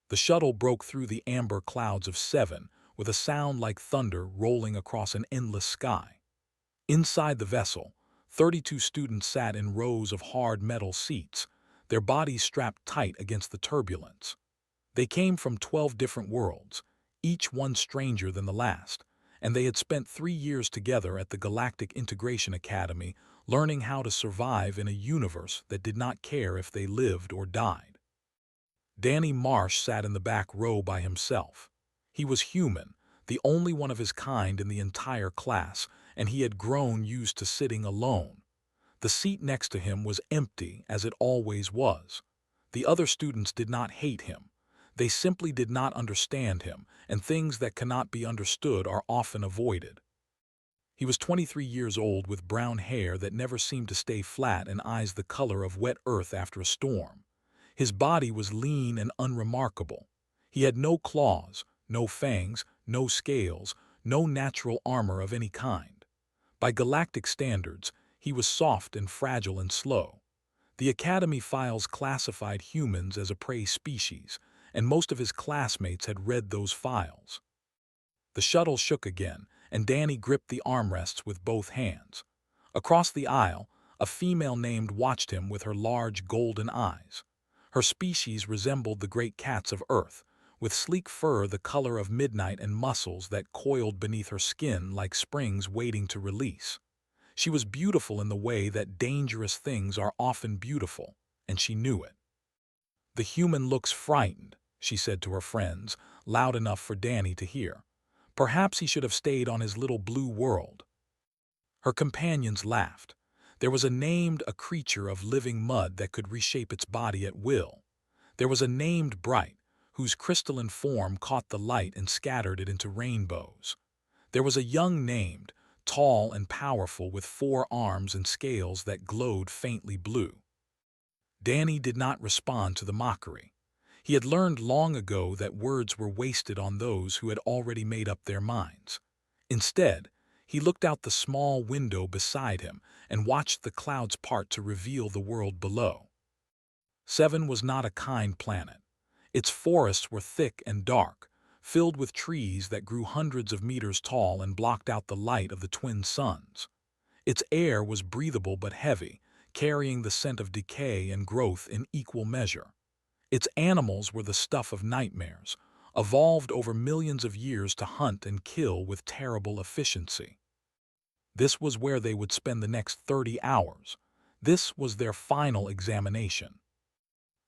The shuttle broke through the amber clouds of 7 with a sound like thunder rolling across an endless sky. Inside the vessel, 32 students sat in rows of hard metal seats, their bodies strapped tight against the turbulence. They came from 12 different worlds, each one stranger than the last, and they had spent 3 years together at the Galactic Integration Academy learning how to survive in a universe that did not care if they lived or died. Danny Marsh sat in the back row by himself. He was human, the only one of his kind in the entire class, and he had grown used to sitting alone. The seat next to him was empty, as it always was. The other students did not hate him. They simply did not understand him, and things that cannot be understood are often avoided. He was 23 years old with brown hair that never seemed to stay flat and eyes the color of wet earth after a storm. His body was lean and unremarkable. He had no claws, no fangs, no scales, no natural armor of any kind. By galactic standards, he was soft and fragile and slow. The Academy files classified humans as a prey species, and most of his classmates had read those files. The shuttle shook again, and Danny gripped the armrests with both hands. Across the aisle, a female named watched him with her large golden eyes. Her species resembled the great cats of Earth, with sleek fur the color of midnight and muscles that coiled beneath her skin like springs waiting to release. She was beautiful in the way that dangerous things are often beautiful, and she knew it. "The human looks frightened," she said to her friends, loud enough for Danny to hear. "Perhaps he should have stayed on his little blue world." Her companions laughed. There was a creature of living mud that could reshape its body at will. There was a named Bright, whose crystalline form caught the light and scattered it into rainbows. There was a young named, tall and powerful with 4 arms and scales that glowed faintly blue. Danny did not respond to the mockery. He had learned long ago that words were wasted on those who had already made up their minds. Instead, he looked out the small window beside him and watched the clouds part to reveal the world below. 7 was not a kind planet. Its forests were thick and dark, filled with trees that grew hundreds of meters tall and blocked out the light of the twin suns. Its air was breathable but heavy, carrying the scent of decay and growth in equal measure. Its animals were the stuff of nightmares, evolved over millions of years to hunt and kill with terrible efficiency. This was where they would spend the next 30 hours. This was their final examination.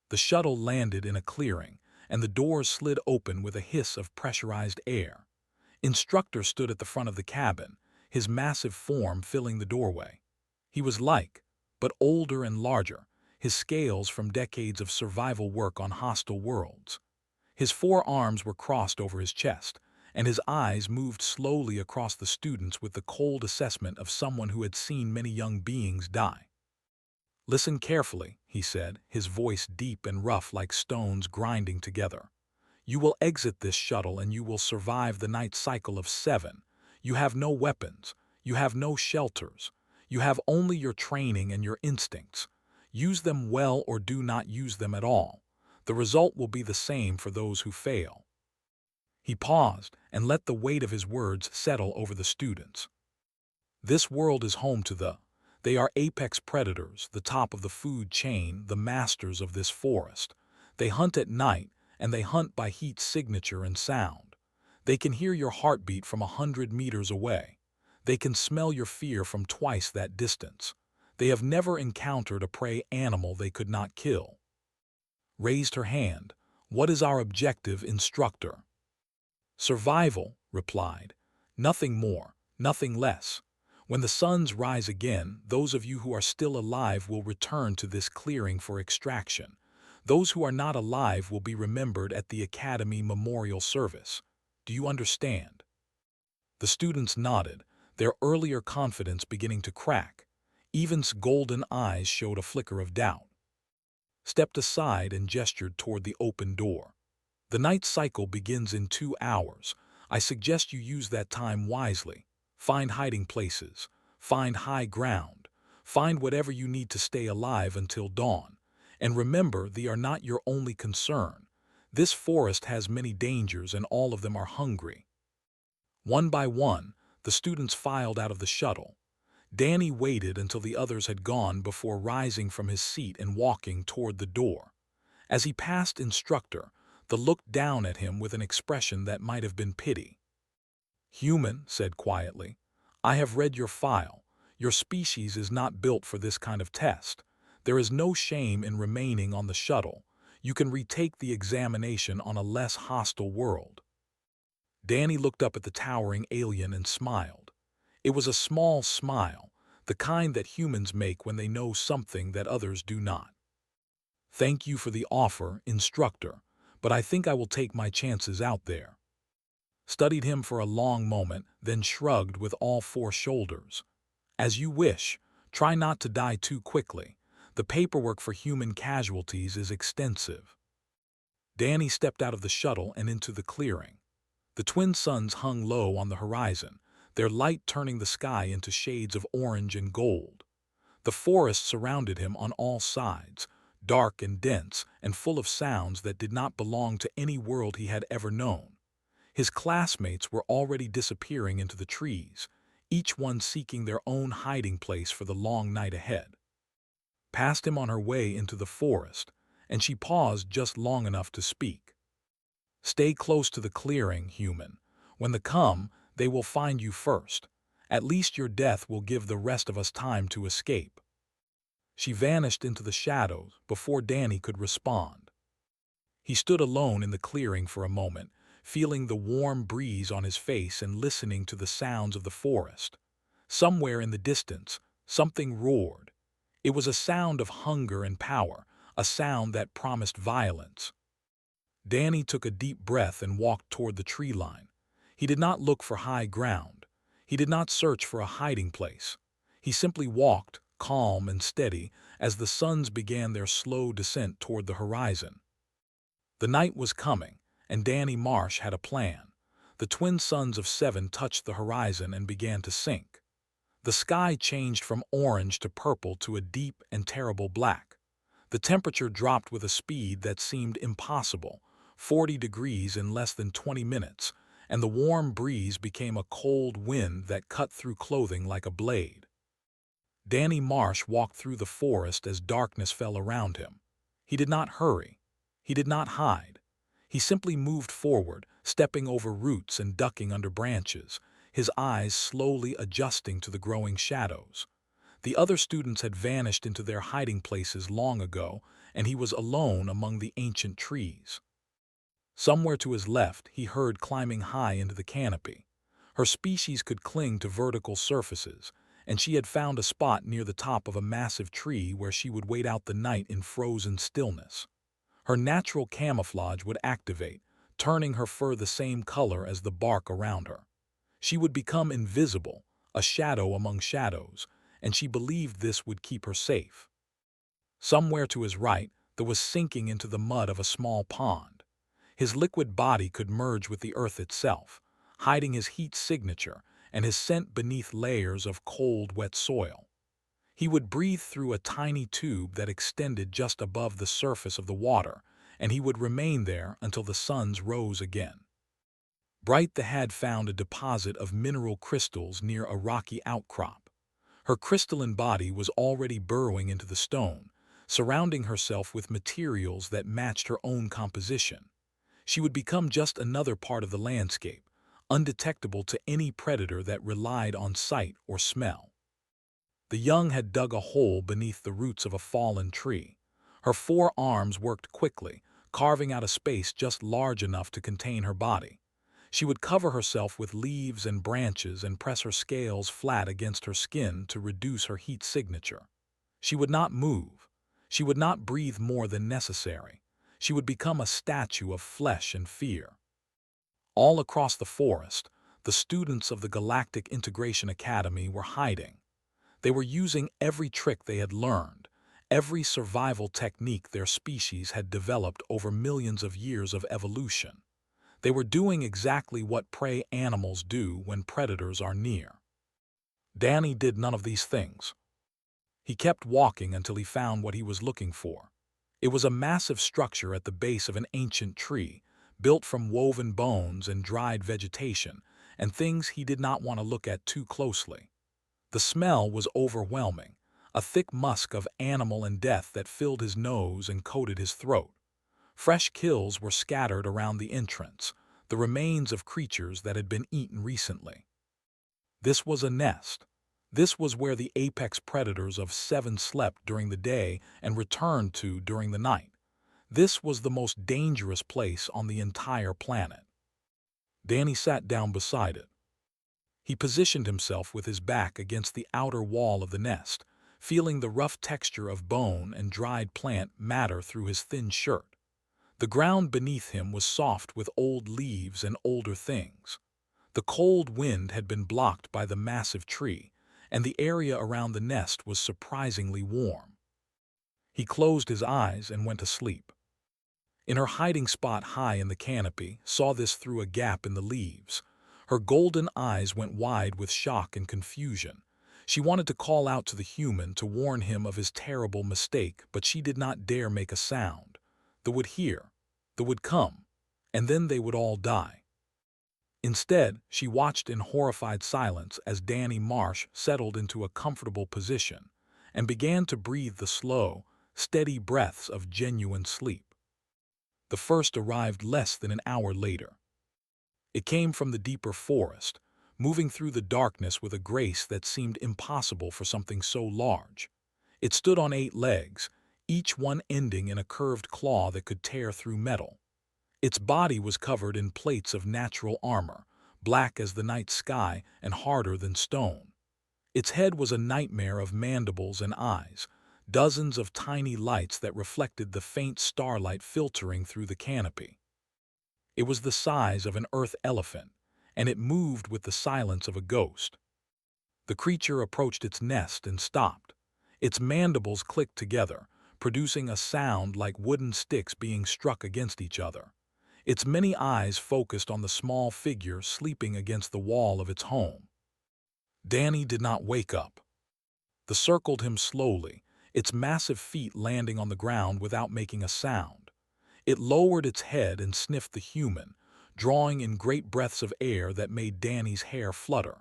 The shuttle landed in a clearing, and the doors slid open with a hiss of pressurized air. Instructor stood at the front of the cabin, his massive form filling the doorway. He was but older and larger, his scales from decades of survival work on hostile worlds. His 4 arms were crossed over his chest, and his eyes moved slowly across the students with the cold assessment of someone who had seen many young beings die. "Listen carefully," he said, his voice deep and rough like stones grinding together. "You will exit this shuttle and you will survive the night cycle of 7. You have no weapons. You have no shelters. You have only your training and your instincts. Use them well or do not use them at all. The result will be the same for those who fail." He paused and let the weight of his words settle over the students. "This world is home to they are apex predators, the top of the food chain, the masters of this forest. They hunt at night, and they hunt by heat signature and sound. They can hear your heartbeat from 100 meters away. They can smell your fear from twice that distance. They have never encountered a prey animal they could not kill." Raised her hand. "What is our objective, instructor?" "Survival," replied. "Nothing more, nothing less. When the suns rise again, those of you who are still alive will return to this clearing for extraction. Those who are not alive will be remembered at the Academy Memorial Service. Do you understand?" The students nodded, their earlier confidence beginning to crack. Evan's golden eyes showed a flicker of doubt. Stepped aside and gestured toward the open door. "The night cycle begins in 2 hours. I suggest you use that time wisely. Find hiding places. Find high ground. Find whatever you need to stay alive until dawn. And remember, they are not your only concern. This forest has many dangers and all of them are hungry. One by one, the students filed out of the shuttle. Danny waited until the others had gone before rising from his seat and walking toward the door. As he passed Instructor, the looked down at him with an expression that might have been pity. "Human," said quietly, "I have read your file. Your species is not built for this kind of test. There is no shame in remaining on the shuttle. You can retake the examination on a less hostile world." Danny looked up at the towering alien and smiled. It was a small smile, the kind that humans make when they know something that others do not. "Thank you for the offer, Instructor, but I think I will take my chances out there." Studied him for a long moment, then shrugged with all four shoulders. "As you wish. Try not to die too quickly. The paperwork for human casualties is extensive." Danny stepped out of the shuttle and into the clearing. The twin suns hung low on the horizon, their light turning the sky into shades of orange and gold. The forest surrounded him on all sides, dark and dense and full of sounds that did not belong to any world he had ever known. His classmates were already disappearing into the trees, each one seeking their own hiding place for the long night ahead. Passed him on her way into the forest, and she paused just long enough to speak. "Stay close to the clearing, human. When they come, they will find you first. At least your death will give the rest of us time to escape." She vanished into the shadows before Danny could respond. He stood alone in the clearing for a moment, feeling the warm breeze on his face and listening to the sounds of the forest. Somewhere in the distance, something roared. It was a sound of hunger and power, a sound that promised violence. Danny took a deep breath and walked toward the tree line. He did not look for high ground. He did not search for a hiding place. He simply walked, calm and steady, as the suns began their slow descent toward the horizon. The night was coming, and Danny Marsh had a plan. The twin suns of 7 touched the horizon and began to sink. The sky changed from orange to purple to a deep and terrible black. The temperature dropped with a speed that seemed impossible, 40 degrees in less than 20 minutes, and the warm breeze became a cold wind that cut through clothing like a blade. Danny Marsh walked through the forest as darkness fell around him. He did not hurry. He did not hide. He simply moved forward, stepping over roots and ducking under branches, his eyes slowly adjusting to the growing shadows. The other students had vanished into their hiding places long ago, and he was alone among the ancient trees. Somewhere to his left, he heard climbing high into the canopy. Her species could cling to vertical surfaces, and she had found a spot near the top of a massive tree where she would wait out the night in frozen stillness. Her natural camouflage would activate, turning her fur the same color as the bark around her. She would become invisible, a shadow among shadows, and she believed this would keep her safe. Somewhere to his right, there was sinking into the mud of a small pond. His liquid body could merge with the earth itself, hiding his heat signature and his scent beneath layers of cold, wet soil. He would breathe through a tiny tube that extended just above the surface of the water, and he would remain there until the suns rose again. Bright had found a deposit of mineral crystals near a rocky outcrop. Her crystalline body was already burrowing into the stone, surrounding herself with materials that matched her own composition. She would become just another part of the landscape, undetectable to any predator that relied on sight or smell. The young had dug a hole beneath the roots of a fallen tree. Her 4 arms worked quickly, carving out a space just large enough to contain her body. She would cover herself with leaves and branches and press her scales flat against her skin to reduce her heat signature. She would not move. She would not breathe more than necessary. She would become a statue of flesh and fear. All across the forest, the students of the Galactic Integration Academy were hiding. They were using every trick they had learned, every survival technique their species had developed over millions of years of evolution. They were doing exactly what prey animals do when predators are near. Danny did none of these things. He kept walking until he found what he was looking for. It was a massive structure at the base of an ancient tree, built from woven bones and dried vegetation, and things he did not want to look at too closely. The smell was overwhelming, a thick musk of animal and death that filled his nose and coated his throat. Fresh kills were scattered around the entrance, the remains of creatures that had been eaten recently. This was a nest. This was where the apex predators of Seven slept during the day and returned to during the night. This was the most dangerous place on the entire planet. Danny sat down beside it. He positioned himself with his back against the outer wall of the nest, feeling the rough texture of bone and dried plant matter through his thin shirt. The ground beneath him was soft with old leaves and older things. The cold wind had been blocked by the massive tree, and the area around the nest was surprisingly warm. He closed his eyes and went to sleep. In her hiding spot high in the canopy, saw this through a gap in the leaves. Her golden eyes went wide with shock and confusion. She wanted to call out to the human to warn him of his terrible mistake, but she did not dare make a sound. They would hear, they would come, and then they would all die. Instead, she watched in horrified silence as Danny Marsh settled into a comfortable position and began to breathe the slow, steady breaths of genuine sleep. The first arrived less than an hour later. It came from the deeper forest, moving through the darkness with a grace that seemed impossible for something so large. It stood on 8 legs, each one ending in a curved claw that could tear through metal. Its body was covered in plates of natural armor, black as the night sky and harder than stone. Its head was a nightmare of mandibles and eyes, dozens of tiny lights that reflected the faint starlight filtering through the canopy. It was the size of an earth elephant, and it moved with the silence of a ghost. The creature approached its nest and stopped. Its mandibles clicked together, producing a sound like wooden sticks being struck against each other. Its many eyes focused on the small figure sleeping against the wall of its home. Danny did not wake up. It circled him slowly, its massive feet landing on the ground without making a sound. It lowered its head and sniffed the human, drawing in great breaths of air that made Danny's hair flutter.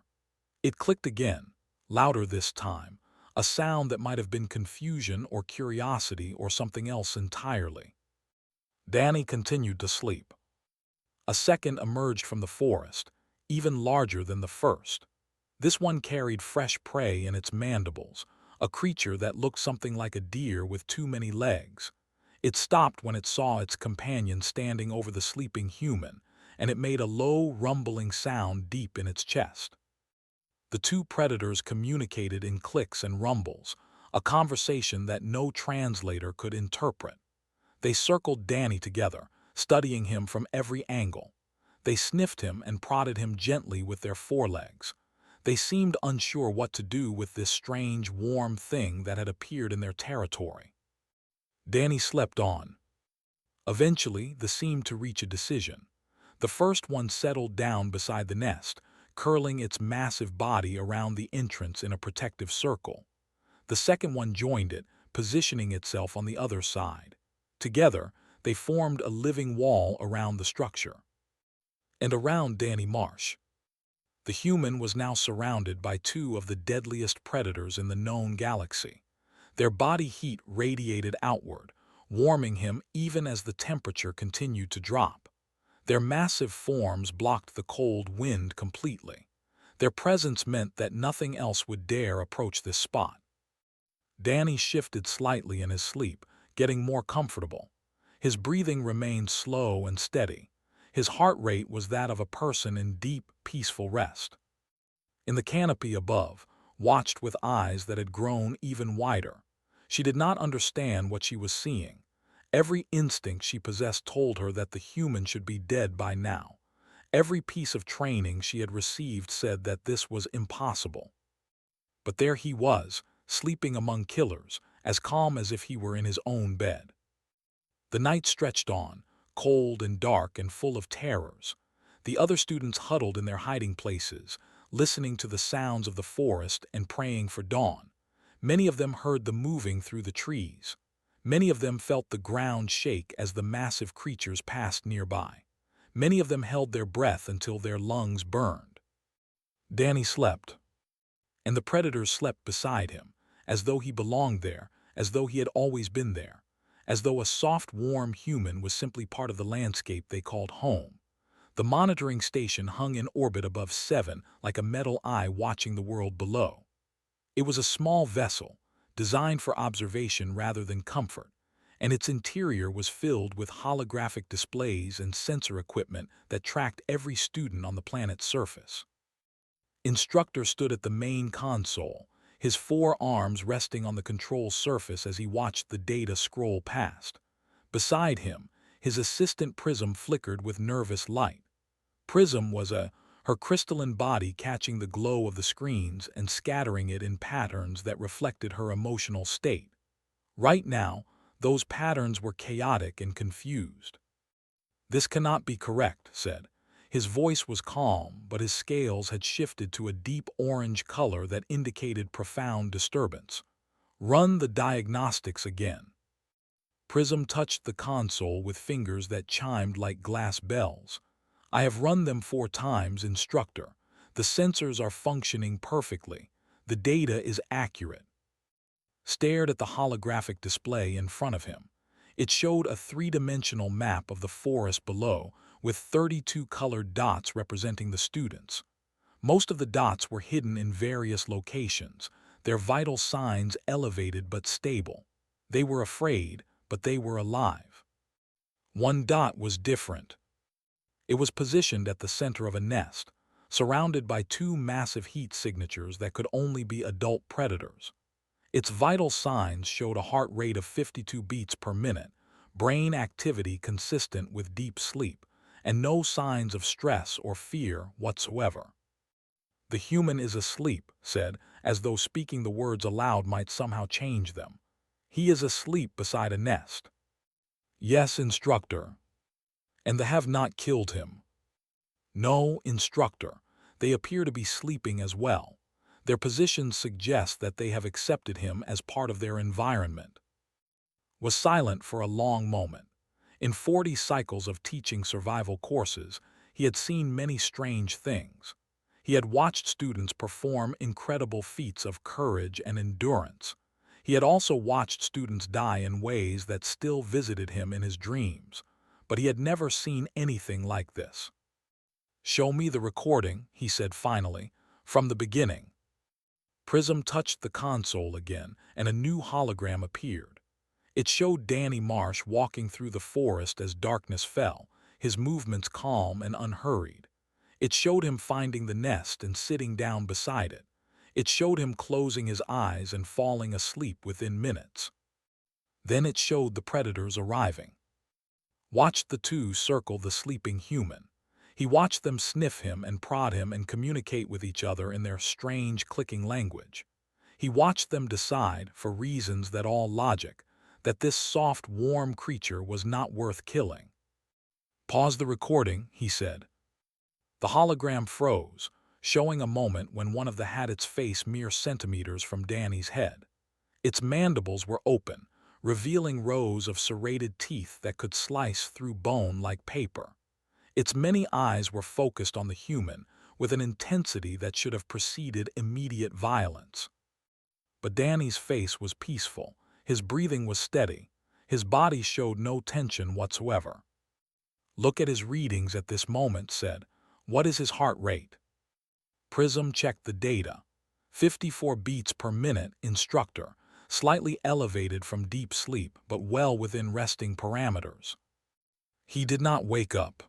It clicked again, louder this time, a sound that might have been confusion or curiosity or something else entirely. Danny continued to sleep. A second emerged from the forest, even larger than the first. This one carried fresh prey in its mandibles, a creature that looked something like a deer with too many legs. It stopped when it saw its companion standing over the sleeping human, and it made a low, rumbling sound deep in its chest. The two predators communicated in clicks and rumbles, a conversation that no translator could interpret. They circled Danny together, studying him from every angle. They sniffed him and prodded him gently with their forelegs. They seemed unsure what to do with this strange, warm thing that had appeared in their territory. Danny slept on. Eventually, they seemed to reach a decision. The first one settled down beside the nest, curling its massive body around the entrance in a protective circle. The second one joined it, positioning itself on the other side. Together, they formed a living wall around the structure. And around Danny Marsh. The human was now surrounded by 2 of the deadliest predators in the known galaxy. Their body heat radiated outward, warming him even as the temperature continued to drop. Their massive forms blocked the cold wind completely. Their presence meant that nothing else would dare approach this spot. Danny shifted slightly in his sleep, getting more comfortable. His breathing remained slow and steady. His heart rate was that of a person in deep, peaceful rest. In the canopy above, watched with eyes that had grown even wider. She did not understand what she was seeing. Every instinct she possessed told her that the human should be dead by now. Every piece of training she had received said that this was impossible. But there he was, sleeping among killers, as calm as if he were in his own bed. The night stretched on, cold and dark and full of terrors. The other students huddled in their hiding places, listening to the sounds of the forest and praying for dawn. Many of them heard the moving through the trees. Many of them felt the ground shake as the massive creatures passed nearby. Many of them held their breath until their lungs burned. Danny slept, and the predators slept beside him, as though he belonged there, as though he had always been there, as though a soft, warm human was simply part of the landscape they called home. The monitoring station hung in orbit above 7 like a metal eye watching the world below. It was a small vessel, designed for observation rather than comfort, and its interior was filled with holographic displays and sensor equipment that tracked every student on the planet's surface. Instructor stood at the main console, his 4 arms resting on the control surface as he watched the data scroll past. Beside him, his assistant Prism flickered with nervous light. Prism was her crystalline body catching the glow of the screens and scattering it in patterns that reflected her emotional state. Right now, those patterns were chaotic and confused. "This cannot be correct," said. His voice was calm, but his scales had shifted to a deep orange color that indicated profound disturbance. "Run the diagnostics again." Prism touched the console with fingers that chimed like glass bells. "I have run them 4 times, Instructor. The sensors are functioning perfectly. The data is accurate." Stared at the holographic display in front of him. It showed a 3-dimensional map of the forest below, with 32 colored dots representing the students. Most of the dots were hidden in various locations, their vital signs elevated but stable. They were afraid, but they were alive. One dot was different. It was positioned at the center of a nest, surrounded by 2 massive heat signatures that could only be adult predators. Its vital signs showed a heart rate of 52 beats per minute, brain activity consistent with deep sleep, and no signs of stress or fear whatsoever. "The human is asleep," said, as though speaking the words aloud might somehow change them. "He is asleep beside a nest." "Yes, Instructor." "And they have not killed him." "No, Instructor. They appear to be sleeping as well. Their positions suggest that they have accepted him as part of their environment." Was silent for a long moment. In 40 cycles of teaching survival courses, he had seen many strange things. He had watched students perform incredible feats of courage and endurance. He had also watched students die in ways that still visited him in his dreams, but he had never seen anything like this. "Show me the recording," he said finally, "from the beginning." Prism touched the console again, and a new hologram appeared. It showed Danny Marsh walking through the forest as darkness fell, his movements calm and unhurried. It showed him finding the nest and sitting down beside it. It showed him closing his eyes and falling asleep within minutes. Then it showed the predators arriving. Watched the 2 circle the sleeping human. He watched them sniff him and prod him and communicate with each other in their strange, clicking language. He watched them decide, for reasons that all logic, that this soft, warm creature was not worth killing. "Pause the recording," he said. The hologram froze, showing a moment when one of them had its face mere centimeters from Danny's head. Its mandibles were open, revealing rows of serrated teeth that could slice through bone like paper. Its many eyes were focused on the human, with an intensity that should have preceded immediate violence. But Danny's face was peaceful, his breathing was steady, his body showed no tension whatsoever. "Look at his readings at this moment," said. "What is his heart rate?" Prism checked the data. 54 beats per minute, Instructor, slightly elevated from deep sleep but well within resting parameters. He did not wake up.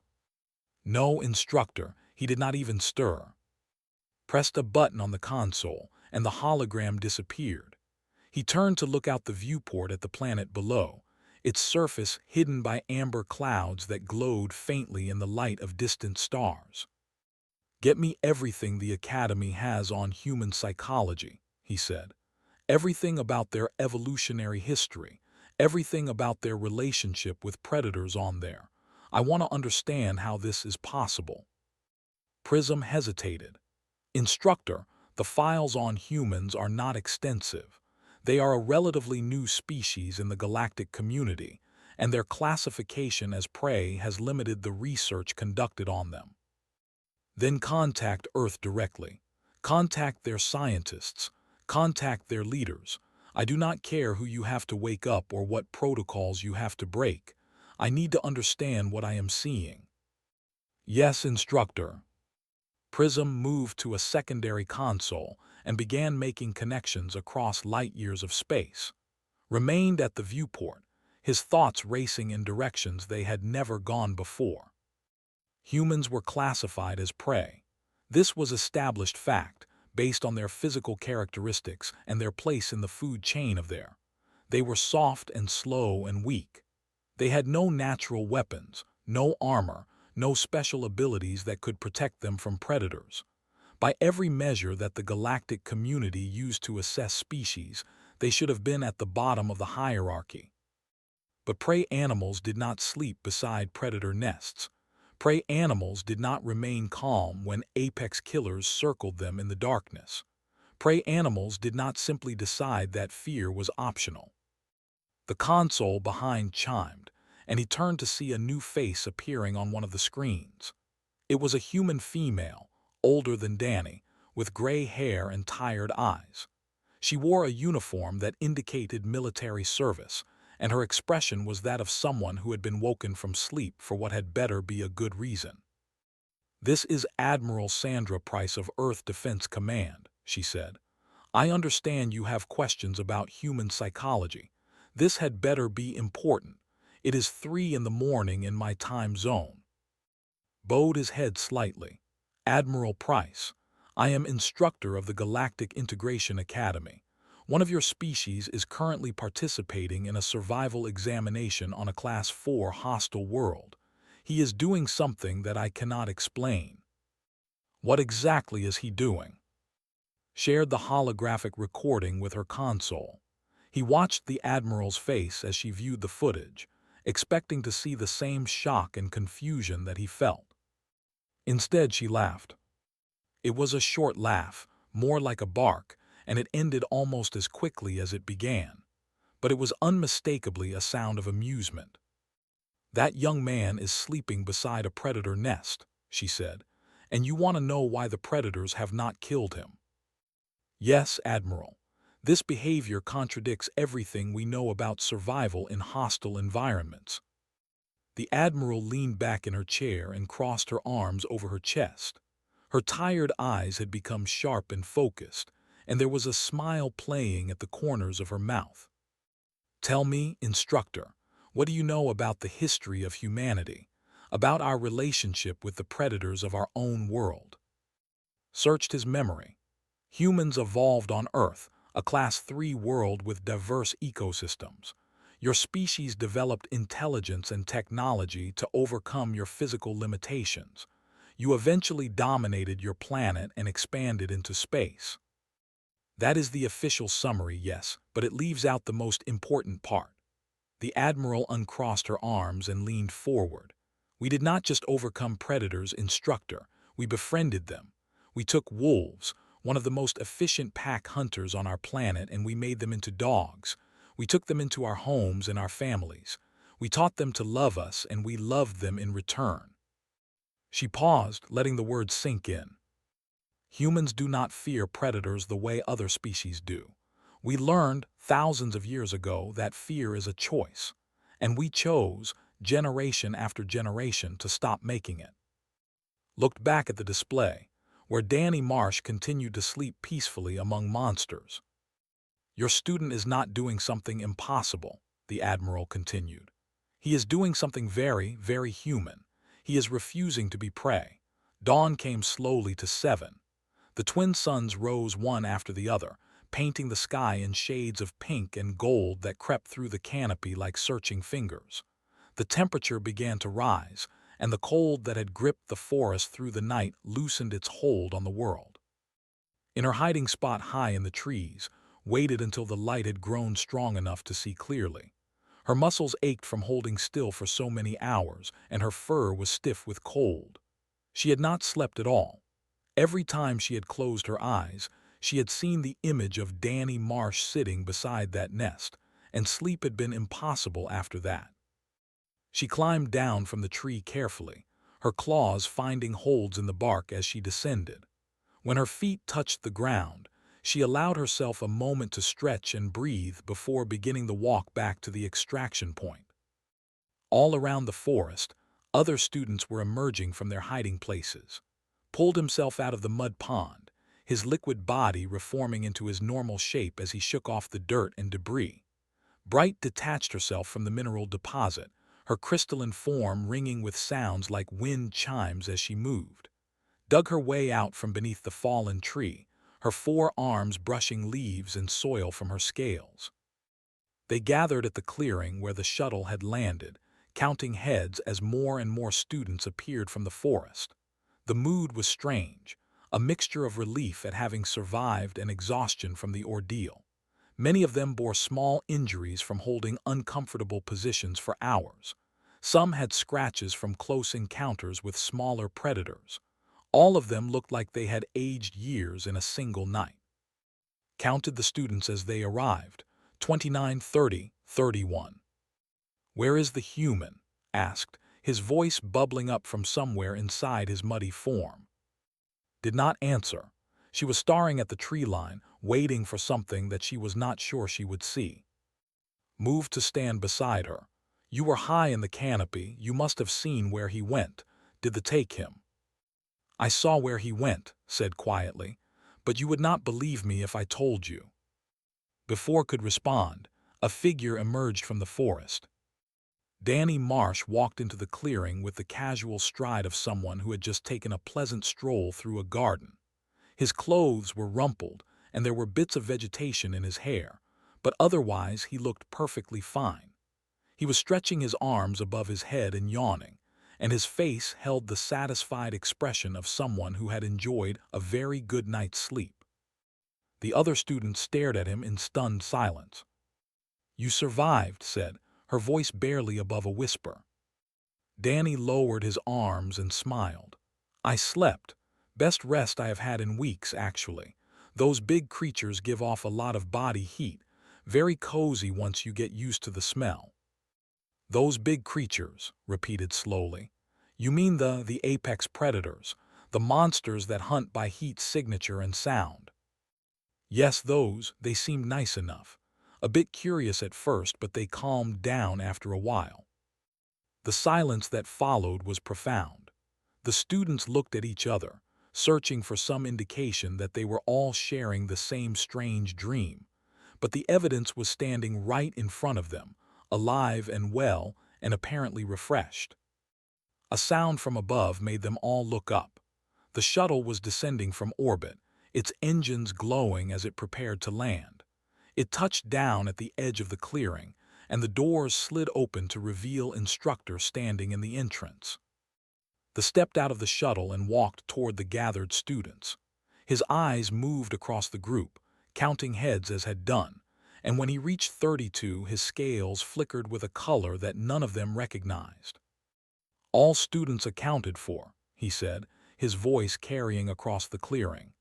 "No, Instructor, he did not even stir." Pressed a button on the console, and the hologram disappeared. He turned to look out the viewport at the planet below, its surface hidden by amber clouds that glowed faintly in the light of distant stars. "Get me everything the Academy has on human psychology," he said. "Everything about their evolutionary history, everything about their relationship with predators on there. I want to understand how this is possible." Prism hesitated. "Instructor, the files on humans are not extensive. They are a relatively new species in the galactic community, and their classification as prey has limited the research conducted on them. Then contact Earth directly. Contact their scientists. Contact their leaders. I do not care who you have to wake up or what protocols you have to break. I need to understand what I am seeing. Yes, instructor. Prism moved to a secondary console and began making connections across light years of space. Remained at the viewport, his thoughts racing in directions they had never gone before. Humans were classified as prey. This was established fact, based on their physical characteristics and their place in the food chain of there. They were soft and slow and weak. They had no natural weapons, no armor, no special abilities that could protect them from predators. By every measure that the galactic community used to assess species, they should have been at the bottom of the hierarchy. But prey animals did not sleep beside predator nests. Prey animals did not remain calm when apex killers circled them in the darkness. Prey animals did not simply decide that fear was optional. The console behind chimed, and he turned to see a new face appearing on one of the screens. It was a human female, older than Danny, with gray hair and tired eyes. She wore a uniform that indicated military service, and her expression was that of someone who had been woken from sleep for what had better be a good reason. "This is Admiral Sandra Price of Earth Defense Command," she said. "I understand you have questions about human psychology. This had better be important. It is 3 in the morning in my time zone." Bowed his head slightly. "Admiral Price, I am instructor of the Galactic Integration Academy. One of your species is currently participating in a survival examination on a Class 4 hostile world. He is doing something that I cannot explain." "What exactly is he doing?" Shared the holographic recording with her console. He watched the Admiral's face as she viewed the footage, expecting to see the same shock and confusion that he felt. Instead, she laughed. It was a short laugh, more like a bark, and it ended almost as quickly as it began. But it was unmistakably a sound of amusement. "That young man is sleeping beside a predator nest," she said, "and you want to know why the predators have not killed him." "Yes, Admiral. This behavior contradicts everything we know about survival in hostile environments." The Admiral leaned back in her chair and crossed her arms over her chest. Her tired eyes had become sharp and focused, and there was a smile playing at the corners of her mouth. "Tell me, instructor, what do you know about the history of humanity, about our relationship with the predators of our own world?" Searched his memory. Humans evolved on Earth, a Class 3 world with diverse ecosystems. Your species developed intelligence and technology to overcome your physical limitations. You eventually dominated your planet and expanded into space. That is the official summary, yes, but it leaves out the most important part. The Admiral uncrossed her arms and leaned forward. "We did not just overcome predators, instructor. We befriended them. We took wolves, one of the most efficient pack hunters on our planet, and we made them into dogs. We took them into our homes and our families. We taught them to love us, and we loved them in return." She paused, letting the words sink in. "Humans do not fear predators the way other species do. We learned thousands of years ago that fear is a choice, and we chose, generation after generation, to stop making it." Looked back at the display, where Danny Marsh continued to sleep peacefully among monsters. "Your student is not doing something impossible," the Admiral continued. "He is doing something very, very human. He is refusing to be prey." Dawn came slowly to 7. The twin suns rose one after the other, painting the sky in shades of pink and gold that crept through the canopy like searching fingers. The temperature began to rise, and the cold that had gripped the forest through the night loosened its hold on the world. In her hiding spot high in the trees, waited until the light had grown strong enough to see clearly. Her muscles ached from holding still for so many hours, and her fur was stiff with cold. She had not slept at all. Every time she had closed her eyes, She had seen the image of Danny Marsh sitting beside that nest, and sleep had been impossible after that. She climbed down from the tree carefully, her claws finding holds in the bark as she descended. When her feet touched the ground, she allowed herself a moment to stretch and breathe before beginning the walk back to the extraction point. All around the forest, other students were emerging from their hiding places. Pulled himself out of the mud pond, his liquid body reforming into his normal shape as he shook off the dirt and debris. Bright detached herself from the mineral deposit, her crystalline form ringing with sounds like wind chimes as she moved. Dug her way out from beneath the fallen tree, her four arms brushing leaves and soil from her scales. They gathered at the clearing where the shuttle had landed, counting heads as more and more students appeared from the forest. The mood was strange, a mixture of relief at having survived and exhaustion from the ordeal. Many of them bore small injuries from holding uncomfortable positions for hours. Some had scratches from close encounters with smaller predators. All of them looked like they had aged years in a single night. Counted the students as they arrived, 29, 30, 31. "Where is the human?" asked, his voice bubbling up from somewhere inside his muddy form. Did not answer. She was staring at the tree line, waiting for something that she was not sure she would see. Moved to stand beside her. "You were high in the canopy, you must have seen where he went. Did the take him?" "I saw where he went," said quietly, "but you would not believe me if I told you." Before could respond, a figure emerged from the forest. Danny Marsh walked into the clearing with the casual stride of someone who had just taken a pleasant stroll through a garden. His clothes were rumpled, and there were bits of vegetation in his hair, but otherwise he looked perfectly fine. He was stretching his arms above his head and yawning, and his face held the satisfied expression of someone who had enjoyed a very good night's sleep. The other students stared at him in stunned silence. "You survived," said, her voice barely above a whisper. Danny lowered his arms and smiled. "I slept. Best rest I have had in weeks, actually. Those big creatures give off a lot of body heat, very cozy once you get used to the smell." "Those big creatures," repeated slowly. "You mean the apex predators, the monsters that hunt by heat signature and sound?" "Yes, those. They seemed nice enough. A bit curious at first, but they calmed down after a while." The silence that followed was profound. The students looked at each other, searching for some indication that they were all sharing the same strange dream. But the evidence was standing right in front of them, alive and well, and apparently refreshed. A sound from above made them all look up. The shuttle was descending from orbit, its engines glowing as it prepared to land. It touched down at the edge of the clearing, and the doors slid open to reveal instructor standing in the entrance. He stepped out of the shuttle and walked toward the gathered students. His eyes moved across the group, counting heads as had done, and when he reached 32, his scales flickered with a color that none of them recognized. "All students accounted for," he said, his voice carrying across the clearing.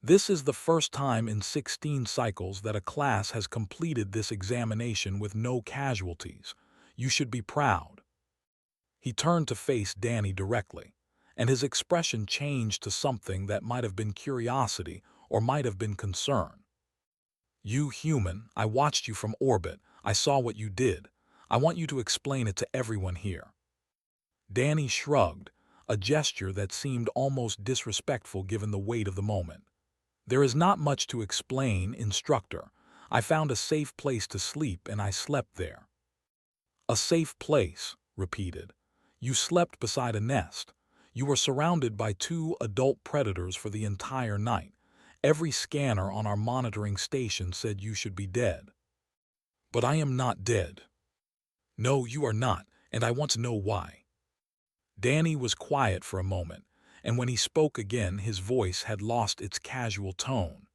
"This is the first time in 16 cycles that a class has completed this examination with no casualties. You should be proud." He turned to face Danny directly, and his expression changed to something that might have been curiosity or might have been concern. "You human, I watched you from orbit. I saw what you did. I want you to explain it to everyone here." Danny shrugged, a gesture that seemed almost disrespectful given the weight of the moment. "There is not much to explain, instructor. I found a safe place to sleep and I slept there." "A safe place," repeated. "You slept beside a nest. You were surrounded by 2 adult predators for the entire night. Every scanner on our monitoring station said you should be dead." "But I am not dead." "No, you are not, and I want to know why." Danny was quiet for a moment, and when he spoke again his voice had lost its casual tone.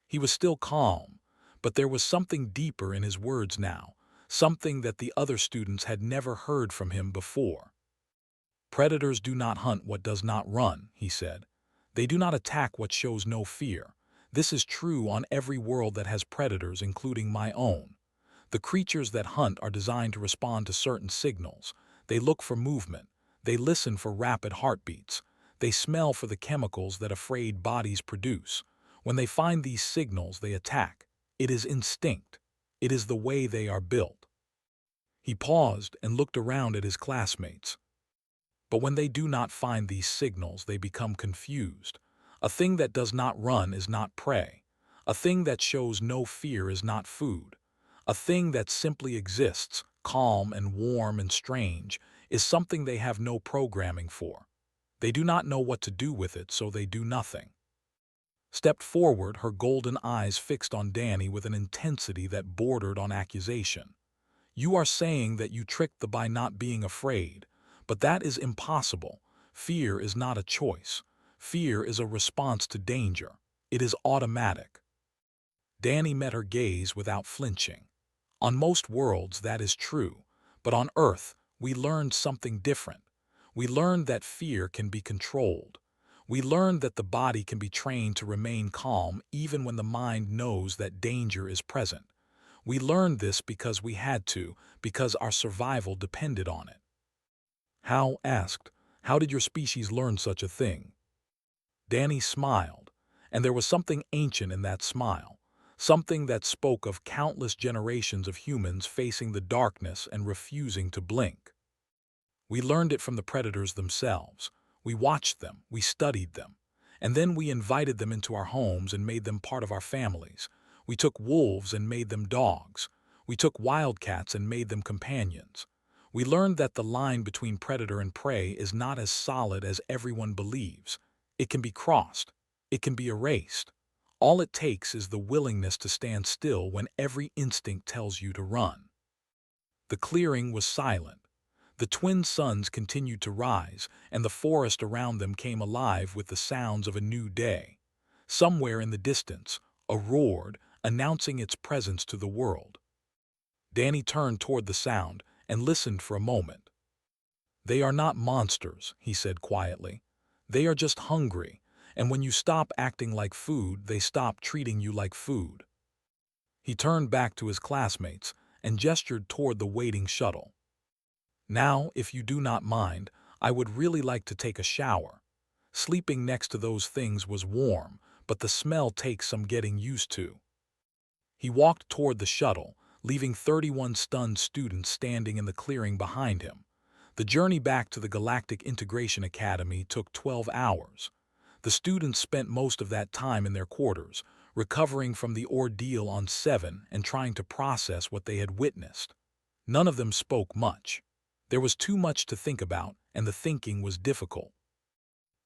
He was still calm, but there was something deeper in his words now, something that the other students had never heard from him before. "Predators do not hunt what does not run," he said. "They do not attack what shows no fear. This is true on every world that has predators, including my own. The creatures that hunt are designed to respond to certain signals. They look for movement. They listen for rapid heartbeats. They smell for the chemicals that afraid bodies produce. When they find these signals, they attack. It is instinct. It is the way they are built. He paused and looked around at his classmates. But when they do not find these signals, they become confused. A thing that does not run is not prey. A thing that shows no fear is not food. A thing that simply exists, calm and warm and strange, is something they have no programming for. They do not know what to do with it, so they do nothing. Stepped forward, her golden eyes fixed on Danny with an intensity that bordered on accusation. You are saying that you tricked them by not being afraid, but that is impossible. Fear is not a choice. Fear is a response to danger. It is automatic. Danny met her gaze without flinching. On most worlds, that is true, but on Earth, we learned something different. We learned that fear can be controlled. We learned that the body can be trained to remain calm even when the mind knows that danger is present. We learned this because we had to, because our survival depended on it. Hal asked, "How did your species learn such a thing?" Danny smiled, and there was something ancient in that smile, something that spoke of countless generations of humans facing the darkness and refusing to blink. We learned it from the predators themselves. We watched them, we studied them, and then we invited them into our homes and made them part of our families. We took wolves and made them dogs. We took wildcats and made them companions. We learned that the line between predator and prey is not as solid as everyone believes. It can be crossed. It can be erased. All it takes is the willingness to stand still when every instinct tells you to run. The clearing was silent. The twin suns continued to rise, and the forest around them came alive with the sounds of a new day. Somewhere in the distance, a roared, announcing its presence to the world. Danny turned toward the sound and listened for a moment. "They are not monsters," he said quietly. "They are just hungry, and when you stop acting like food, they stop treating you like food." He turned back to his classmates and gestured toward the waiting shuttle. "Now, if you do not mind, I would really like to take a shower. Sleeping next to those things was warm, but the smell takes some getting used to." He walked toward the shuttle, leaving 31 stunned students standing in the clearing behind him. The journey back to the Galactic Integration Academy took 12 hours. The students spent most of that time in their quarters, recovering from the ordeal on 7 and trying to process what they had witnessed. None of them spoke much. There was too much to think about, and the thinking was difficult.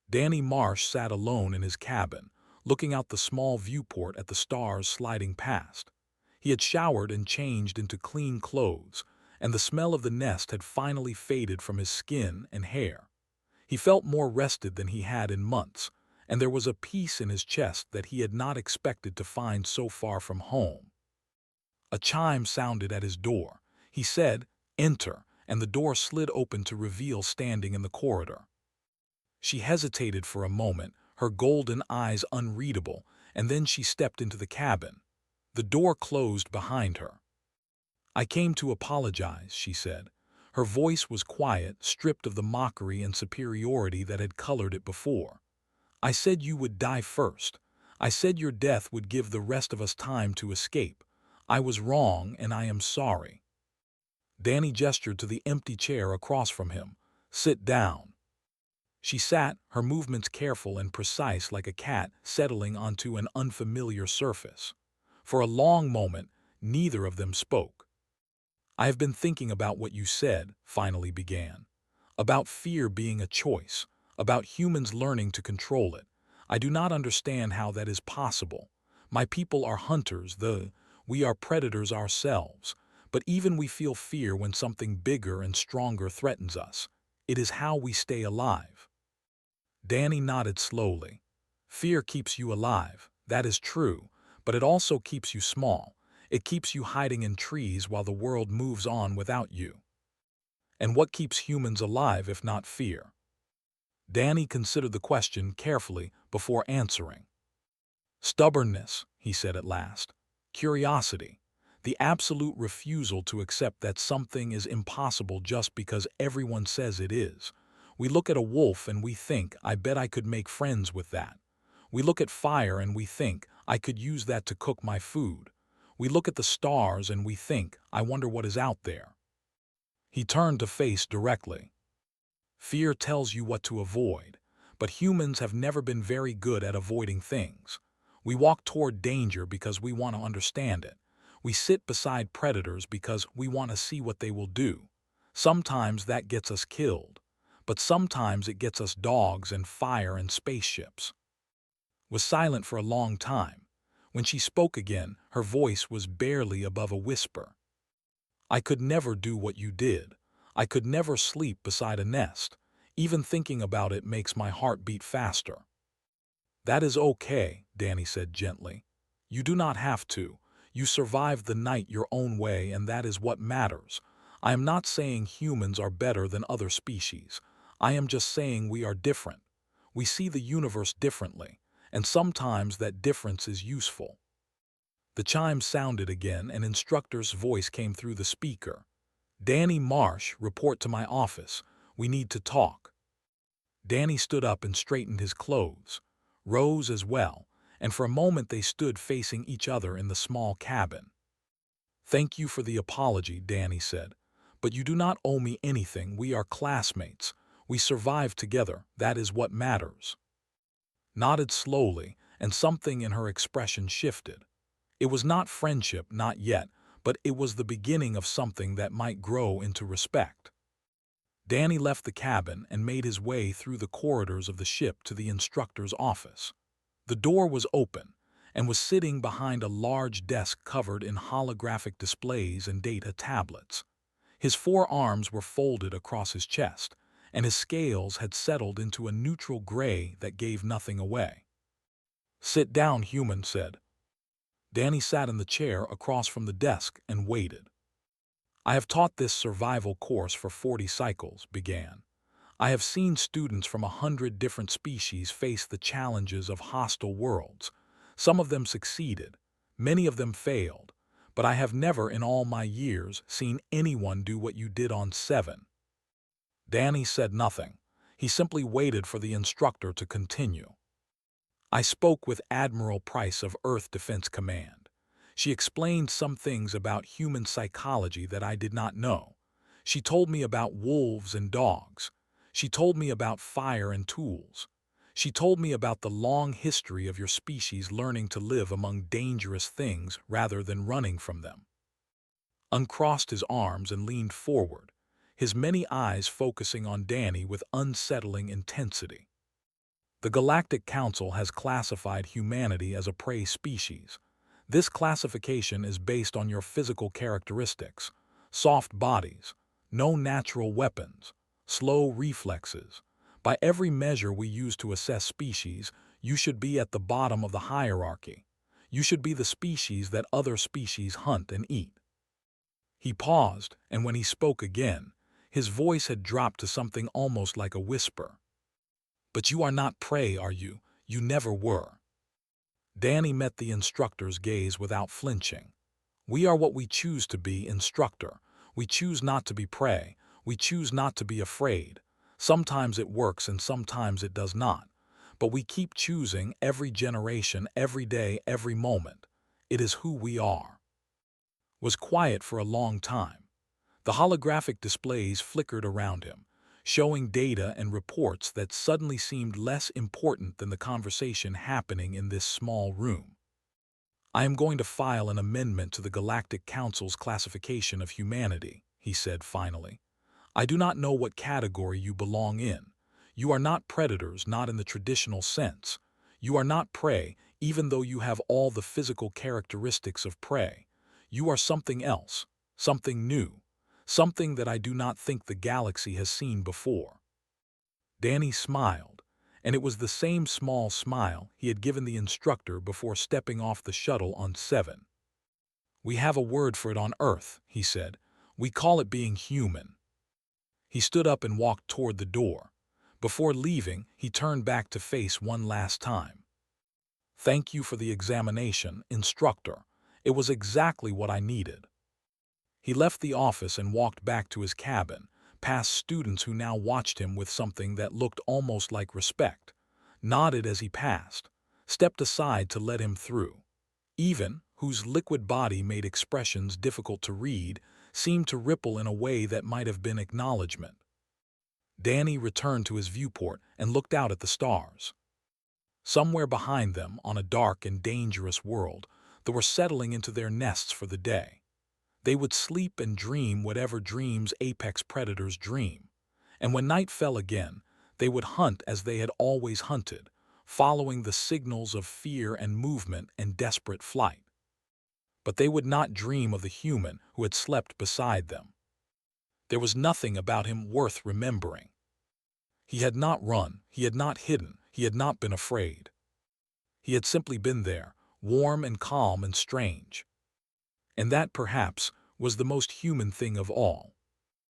Danny Marsh sat alone in his cabin, looking out the small viewport at the stars sliding past. He had showered and changed into clean clothes, and the smell of the nest had finally faded from his skin and hair. He felt more rested than he had in months, and there was a peace in his chest that he had not expected to find so far from home. A chime sounded at his door. He said, "Enter," and the door slid open to reveal standing in the corridor. She hesitated for a moment, her golden eyes unreadable, and then she stepped into the cabin. The door closed behind her. "I came to apologize," she said. Her voice was quiet, stripped of the mockery and superiority that had colored it before. "I said you would die first. I said your death would give the rest of us time to escape. I was wrong, and I am sorry." Danny gestured to the empty chair across from him. "Sit down." She sat, her movements careful and precise like a cat settling onto an unfamiliar surface. For a long moment, neither of them spoke. "I have been thinking about what you said," finally began. "About fear being a choice, about humans learning to control it. I do not understand how that is possible. My people are hunters, we are predators ourselves. But even we feel fear when something bigger and stronger threatens us. It is how we stay alive." Danny nodded slowly. "Fear keeps you alive, that is true, but it also keeps you small. It keeps you hiding in trees while the world moves on without you." "And what keeps humans alive if not fear?" Danny considered the question carefully before answering. Stubbornness, he said at last. Curiosity. The absolute refusal to accept that something is impossible just because everyone says it is. We look at a wolf and we think, I bet I could make friends with that. We look at fire and we think, I could use that to cook my food. We look at the stars and we think, I wonder what is out there. He turned to face directly. Fear tells you what to avoid, but humans have never been very good at avoiding things. We walk toward danger because we want to understand it. We sit beside predators because we want to see what they will do. Sometimes that gets us killed, but sometimes it gets us dogs and fire and spaceships. Was silent for a long time. When she spoke again, her voice was barely above a whisper. I could never do what you did. I could never sleep beside a nest. Even thinking about it makes my heart beat faster. That is okay, Danny said gently. You do not have to. You survived the night your own way, and that is what matters. I am not saying humans are better than other species. I am just saying we are different. We see the universe differently, and sometimes that difference is useful. The chimes sounded again, and instructor's voice came through the speaker. Danny Marsh, report to my office. We need to talk. Danny stood up and straightened his clothes. Rose as well, and for a moment they stood facing each other in the small cabin. Thank you for the apology, Danny said. But you do not owe me anything. We are classmates. We survived together. That is what matters. Nodded slowly, and something in her expression shifted. It was not friendship, not yet, but it was the beginning of something that might grow into respect. Danny left the cabin and made his way through the corridors of the ship to the instructor's office. The door was open, and was sitting behind a large desk covered in holographic displays and data tablets. His forearms were folded across his chest, and his scales had settled into a neutral gray that gave nothing away. Sit down, human said. Danny sat in the chair across from the desk and waited. I have taught this survival course for 40 cycles, began. I have seen students from 100 different species face the challenges of hostile worlds. Some of them succeeded, many of them failed, but I have never in all my years seen anyone do what you did on 7. Danny said nothing. He simply waited for the instructor to continue. I spoke with Admiral Price of Earth Defense Command. She explained some things about human psychology that I did not know. She told me about wolves and dogs. She told me about fire and tools. She told me about the long history of your species learning to live among dangerous things rather than running from them. Uncrossed his arms and leaned forward, his many eyes focusing on Danny with unsettling intensity. The Galactic Council has classified humanity as a prey species. This classification is based on your physical characteristics: soft bodies, no natural weapons, slow reflexes. By every measure we use to assess species, you should be at the bottom of the hierarchy. You should be the species that other species hunt and eat. He paused, and when he spoke again, his voice had dropped to something almost like a whisper. But you are not prey, are you? You never were. Danny met the instructor's gaze without flinching. We are what we choose to be, instructor. We choose not to be prey. We choose not to be afraid. Sometimes it works and sometimes it does not. But we keep choosing every generation, every day, every moment. It is who we are. Was quiet for a long time. The holographic displays flickered around him, showing data and reports that suddenly seemed less important than the conversation happening in this small room. I am going to file an amendment to the Galactic Council's classification of humanity, he said finally. I do not know what category you belong in. You are not predators, not in the traditional sense. You are not prey, even though you have all the physical characteristics of prey. You are something else, something new. Something that I do not think the galaxy has seen before. Danny smiled, and it was the same small smile he had given the instructor before stepping off the shuttle on 7. We have a word for it on Earth, he said. We call it being human. He stood up and walked toward the door. Before leaving, he turned back to face one last time. Thank you for the examination, instructor. It was exactly what I needed. He left the office and walked back to his cabin, past students who now watched him with something that looked almost like respect, nodded as he passed, stepped aside to let him through. Even, whose liquid body made expressions difficult to read, seemed to ripple in a way that might have been acknowledgement. Danny returned to his viewport and looked out at the stars. Somewhere behind them, on a dark and dangerous world, they were settling into their nests for the day. They would sleep and dream whatever dreams apex predators dream. And when night fell again, they would hunt as they had always hunted, following the signals of fear and movement and desperate flight. But they would not dream of the human who had slept beside them. There was nothing about him worth remembering. He had not run, he had not hidden, he had not been afraid. He had simply been there, warm and calm and strange. And that, perhaps, was the most human thing of all.